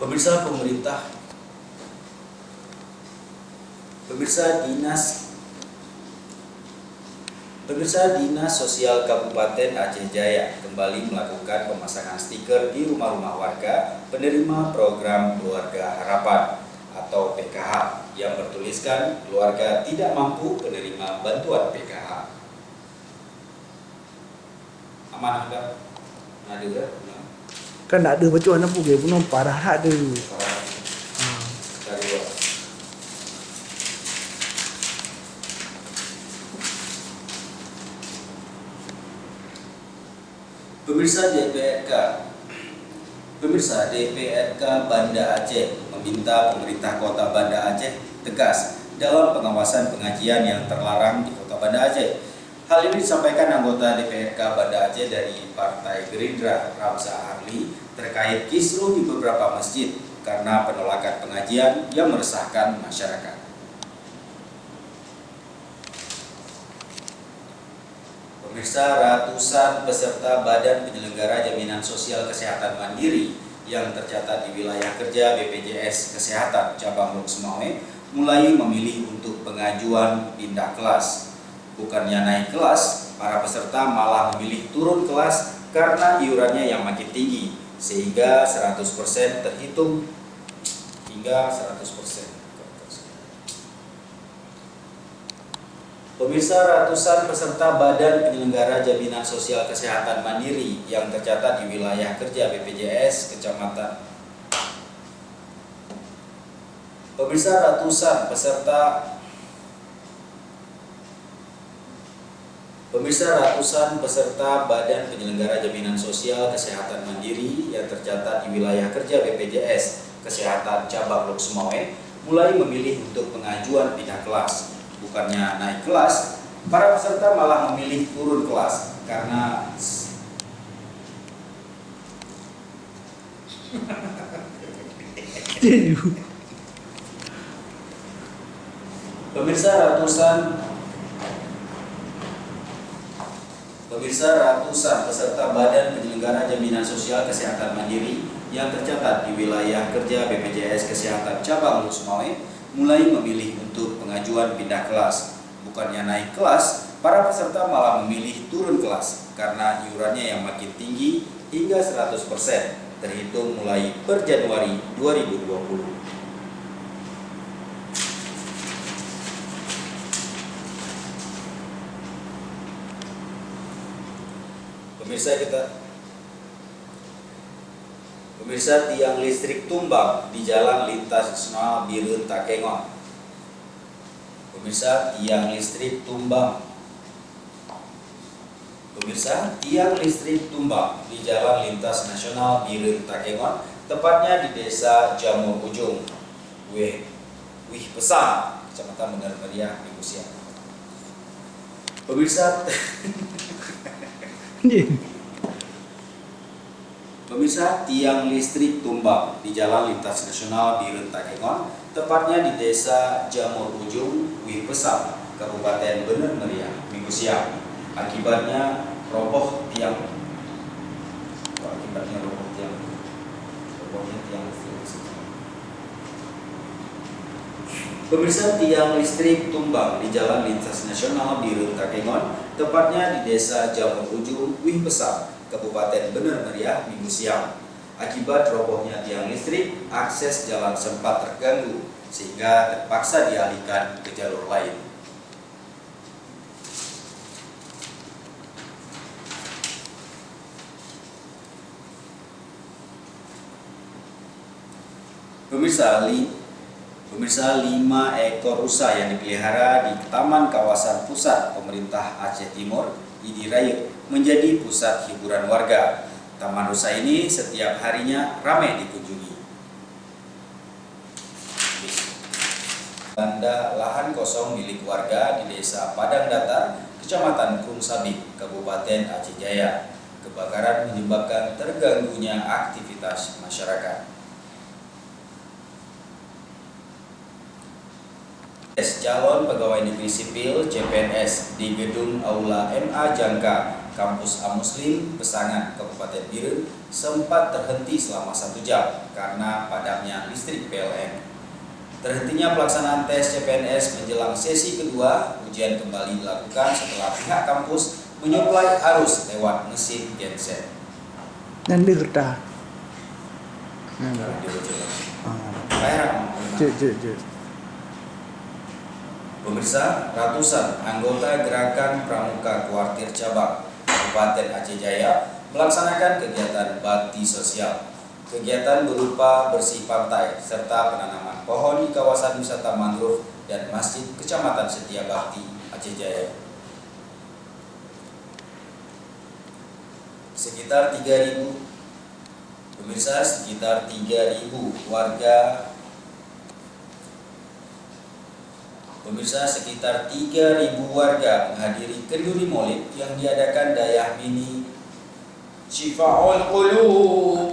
Pemirsa Dinas Sosial Kabupaten Aceh Jaya kembali melakukan pemasangan stiker di rumah-rumah warga penerima program Keluarga Harapan atau PKH yang bertuliskan keluarga tidak mampu penerima bantuan PKH. Aman ada? Ada Kan tak ada bacaan apa ke, pun parah tak ada. Pemirsa DPRK Banda Aceh meminta pemerintah Kota Banda Aceh tegas dalam pengawasan pengajian yang terlarang di Kota Banda Aceh. Hal ini disampaikan anggota DPRK Banda Aceh dari Partai Gerindra Ramza Arli terkait kisruh di beberapa masjid karena penolakan pengajian yang meresahkan masyarakat. Pemirsa, ratusan peserta Badan Penyelenggara Jaminan Sosial Kesehatan Mandiri yang tercatat di wilayah kerja BPJS Kesehatan Cabang Lok Sumawe mulai memilih untuk pengajuan pindah kelas. Bukannya naik kelas, para peserta malah memilih turun kelas karena iurannya yang makin tinggi, sehingga 100% terhitung hingga 100%. Pemirsa, ratusan peserta Badan Penyelenggara Jaminan Sosial Kesehatan Mandiri yang tercatat di wilayah kerja BPJS Kecamatan. Ratusan peserta Badan Penyelenggara Jaminan Sosial Kesehatan Mandiri yang tercatat di wilayah kerja BPJS Kesehatan Cabang Lok Sumawe mulai memilih untuk pengajuan pindah kelas. Bukannya naik kelas, para peserta malah memilih turun kelas karena Pemirsa, ratusan peserta Badan Penyelenggara Jaminan Sosial Kesehatan Mandiri yang tercatat di wilayah kerja BPJS Kesehatan Cabang Lok Sumawe mulai memilih untuk pengajuan pindah kelas. Bukannya naik kelas, para peserta malah memilih turun kelas karena iurannya yang makin tinggi hingga 100% terhitung mulai per Januari 2020. Pemirsa, tiang listrik tumbang di Jalan Lintas Nasional Birun Takengon. Pemirsa, tiang listrik tumbang di Jalan Lintas Nasional Birun Takengon, tepatnya di Desa Jamur Ujung, Wih Pesang, Kecamatan Benar Meriah, Minggu siang. Pemirsa, tiang listrik tumbang di Jalan Lintas Nasional Birun Takengon, tepatnya di Desa Jamur Ujung, Wih Pesang, Kabupaten Benar Meriah, Minggu siang. Akibatnya roboh tiang listrik. Pemirsa, tiang listrik tumbang di Jalan Lintas Nasional Birun Takengon, tepatnya di Desa Jamur Ujung, Wih Pesang, Kabupaten Benar Meriah, Minggu siang. Akibat robohnya tiang listrik, akses jalan sempat terganggu sehingga terpaksa dialihkan ke jalur lain. Pemirsa, 5 ekor rusa yang dipelihara di Taman Kawasan Pusat Pemerintah Aceh Timur, Idirayut, menjadi pusat hiburan warga. Taman rusa ini setiap harinya ramai dikunjungi. Tanda lahan kosong milik warga di Desa Padang Datar, Kecamatan Krung Sabik, Kabupaten Aceh Jaya. Kebakaran menyebabkan terganggunya aktivitas masyarakat. Calon pegawai negeri sipil CPNS di Gedung Aula MA Jangka, kampus Al-Muslim Pesangan, Kabupaten Biren sempat terhenti selama 1 jam karena padamnya listrik PLN. Terhentinya pelaksanaan tes CPNS menjelang sesi kedua, ujian kembali dilakukan setelah pihak kampus menyuplai arus lewat mesin genset. Dan dia gertah. Pemirsa, ratusan anggota Gerakan Pramuka Kuartir Cabang Kabupaten Aceh Jaya melaksanakan kegiatan bakti sosial. Kegiatan berupa bersih pantai serta penanaman pohon di kawasan wisata mangrove dan Masjid Kecamatan Setia Bakti, Aceh Jaya. Sekitar 3.000 pemirsa, sekitar 3.000 warga menghadiri kenduri maulid yang diadakan Dayah Mini Syifa'ul Qulub